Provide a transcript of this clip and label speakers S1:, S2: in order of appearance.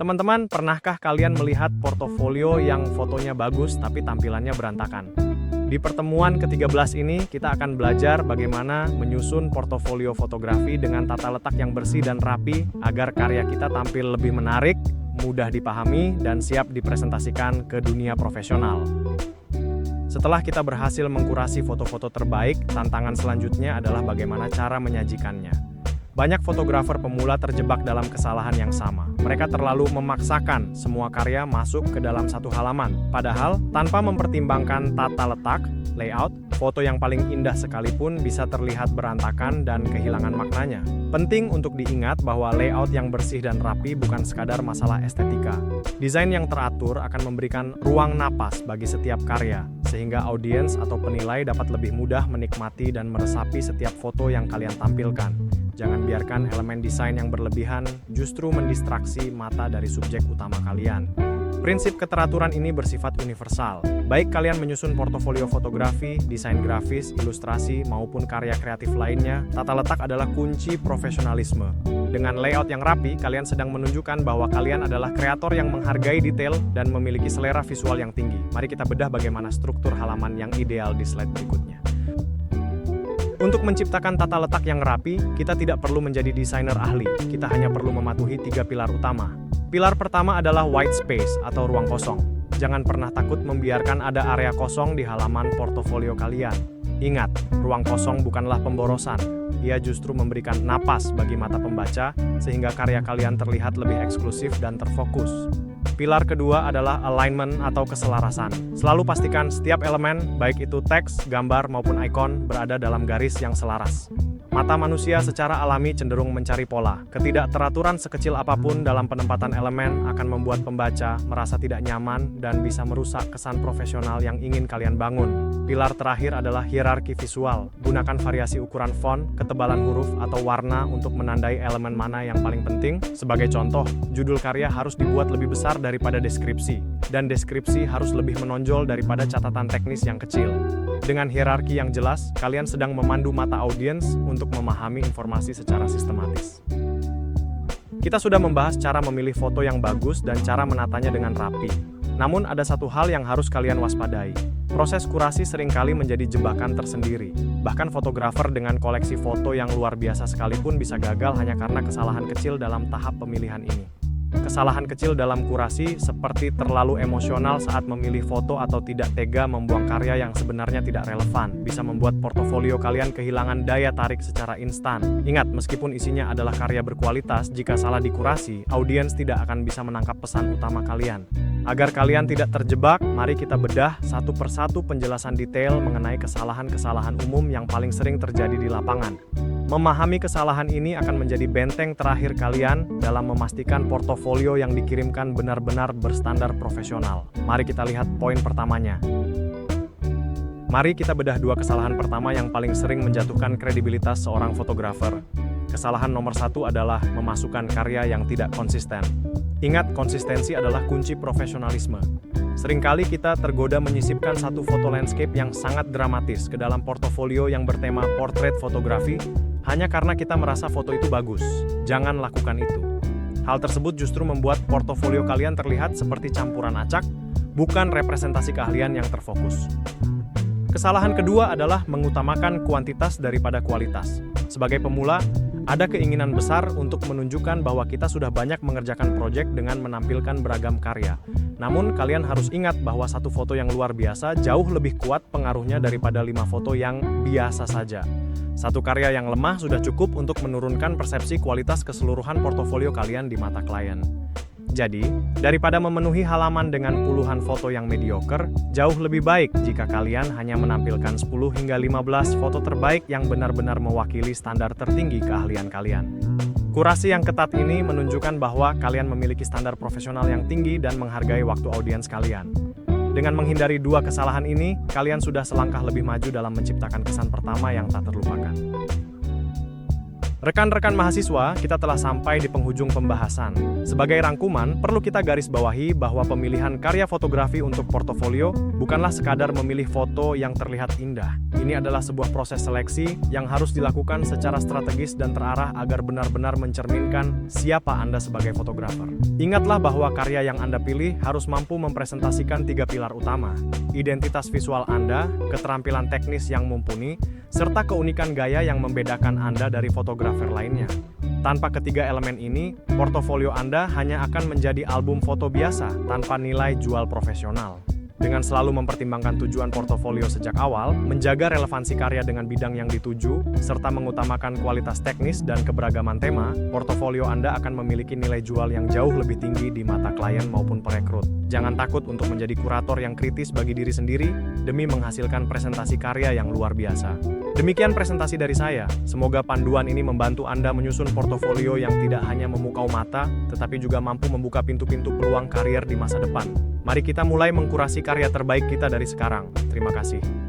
S1: Teman-teman, pernahkah kalian melihat portofolio yang fotonya bagus tapi tampilannya berantakan? Di pertemuan ke-13 ini, kita akan belajar bagaimana menyusun portofolio fotografi dengan tata letak yang bersih dan rapi agar karya kita tampil lebih menarik, mudah dipahami, dan siap dipresentasikan ke dunia profesional. Setelah kita berhasil mengkurasi foto-foto terbaik, tantangan selanjutnya adalah bagaimana cara menyajikannya. Banyak fotografer pemula terjebak dalam kesalahan yang sama. Mereka terlalu memaksakan semua karya masuk ke dalam satu halaman. Padahal, tanpa mempertimbangkan tata letak, layout, foto yang paling indah sekalipun bisa terlihat berantakan dan kehilangan maknanya. Penting untuk diingat bahwa layout yang bersih dan rapi bukan sekadar masalah estetika. Desain yang teratur akan memberikan ruang napas bagi setiap karya, sehingga audiens atau penilai dapat lebih mudah menikmati dan meresapi setiap foto yang kalian tampilkan. Jangan biarkan elemen desain yang berlebihan justru mendistraksi mata dari subjek utama kalian. Prinsip keteraturan ini bersifat universal. Baik kalian menyusun portofolio fotografi, desain grafis, ilustrasi, maupun karya kreatif lainnya, tata letak adalah kunci profesionalisme. Dengan layout yang rapi, kalian sedang menunjukkan bahwa kalian adalah kreator yang menghargai detail dan memiliki selera visual yang tinggi. Mari kita bedah bagaimana struktur halaman yang ideal di slide berikutnya. Untuk menciptakan tata letak yang rapi, kita tidak perlu menjadi desainer ahli. Kita hanya perlu mematuhi 3 pilar utama. Pilar pertama adalah white space atau ruang kosong. Jangan pernah takut membiarkan ada area kosong di halaman portofolio kalian. Ingat, ruang kosong bukanlah pemborosan. Ia justru memberikan napas bagi mata pembaca, sehingga karya kalian terlihat lebih eksklusif dan terfokus. Pilar kedua adalah alignment atau keselarasan. Selalu pastikan setiap elemen, baik itu teks, gambar, maupun ikon, berada dalam garis yang selaras. Mata manusia secara alami cenderung mencari pola. Ketidakteraturan sekecil apapun dalam penempatan elemen akan membuat pembaca merasa tidak nyaman dan bisa merusak kesan profesional yang ingin kalian bangun. Pilar terakhir adalah hierarki visual. Gunakan variasi ukuran font, ketebalan huruf, atau warna untuk menandai elemen mana yang paling penting. Sebagai contoh, judul karya harus dibuat lebih besar daripada deskripsi, dan deskripsi harus lebih menonjol daripada catatan teknis yang kecil. Dengan hierarki yang jelas, kalian sedang memandu mata audiens untuk memahami informasi secara sistematis. Kita sudah membahas cara memilih foto yang bagus dan cara menatanya dengan rapi. Namun ada satu hal yang harus kalian waspadai. Proses kurasi seringkali menjadi jebakan tersendiri. Bahkan fotografer dengan koleksi foto yang luar biasa sekalipun bisa gagal hanya karena kesalahan kecil dalam tahap pemilihan ini. Kesalahan kecil dalam kurasi seperti terlalu emosional saat memilih foto atau tidak tega membuang karya yang sebenarnya tidak relevan bisa membuat portofolio kalian kehilangan daya tarik secara instan. Ingat, meskipun isinya adalah karya berkualitas, jika salah dikurasi, audiens tidak akan bisa menangkap pesan utama kalian. Agar kalian tidak terjebak, mari kita bedah satu persatu penjelasan detail mengenai kesalahan-kesalahan umum yang paling sering terjadi di lapangan. Memahami kesalahan ini akan menjadi benteng terakhir kalian dalam memastikan portofolio yang dikirimkan benar-benar berstandar profesional. Mari kita lihat poin pertamanya. Mari kita bedah 2 kesalahan pertama yang paling sering menjatuhkan kredibilitas seorang fotografer. Kesalahan nomor 1 adalah memasukkan karya yang tidak konsisten. Ingat, konsistensi adalah kunci profesionalisme. Seringkali kita tergoda menyisipkan satu foto landscape yang sangat dramatis ke dalam portofolio yang bertema portrait fotografi hanya karena kita merasa foto itu bagus. Jangan lakukan itu. Hal tersebut justru membuat portofolio kalian terlihat seperti campuran acak, bukan representasi keahlian yang terfokus. Kesalahan kedua adalah mengutamakan kuantitas daripada kualitas. Sebagai pemula, ada keinginan besar untuk menunjukkan bahwa kita sudah banyak mengerjakan proyek dengan menampilkan beragam karya. Namun, kalian harus ingat bahwa satu foto yang luar biasa jauh lebih kuat pengaruhnya daripada 5 foto yang biasa saja. Satu karya yang lemah sudah cukup untuk menurunkan persepsi kualitas keseluruhan portofolio kalian di mata klien. Jadi, daripada memenuhi halaman dengan puluhan foto yang mediocre, jauh lebih baik jika kalian hanya menampilkan 10 hingga 15 foto terbaik yang benar-benar mewakili standar tertinggi keahlian kalian. Kurasi yang ketat ini menunjukkan bahwa kalian memiliki standar profesional yang tinggi dan menghargai waktu audiens kalian. Dengan menghindari 2 kesalahan ini, kalian sudah selangkah lebih maju dalam menciptakan kesan pertama yang tak terlupakan. Rekan-rekan mahasiswa, kita telah sampai di penghujung pembahasan. Sebagai rangkuman, perlu kita garis bawahi bahwa pemilihan karya fotografi untuk portofolio bukanlah sekadar memilih foto yang terlihat indah. Ini adalah sebuah proses seleksi yang harus dilakukan secara strategis dan terarah agar benar-benar mencerminkan siapa Anda sebagai fotografer. Ingatlah bahwa karya yang Anda pilih harus mampu mempresentasikan 3 pilar utama: identitas visual Anda, keterampilan teknis yang mumpuni, serta keunikan gaya yang membedakan Anda dari fotografer lainnya. Tanpa ketiga elemen ini, portofolio Anda hanya akan menjadi album foto biasa tanpa nilai jual profesional. Dengan selalu mempertimbangkan tujuan portofolio sejak awal, menjaga relevansi karya dengan bidang yang dituju, serta mengutamakan kualitas teknis dan keberagaman tema, portofolio Anda akan memiliki nilai jual yang jauh lebih tinggi di mata klien maupun perekrut. Jangan takut untuk menjadi kurator yang kritis bagi diri sendiri demi menghasilkan presentasi karya yang luar biasa. Demikian presentasi dari saya. Semoga panduan ini membantu Anda menyusun portofolio yang tidak hanya memukau mata, tetapi juga mampu membuka pintu-pintu peluang karier di masa depan. Mari kita mulai mengkurasi karya terbaik kita dari sekarang. Terima kasih.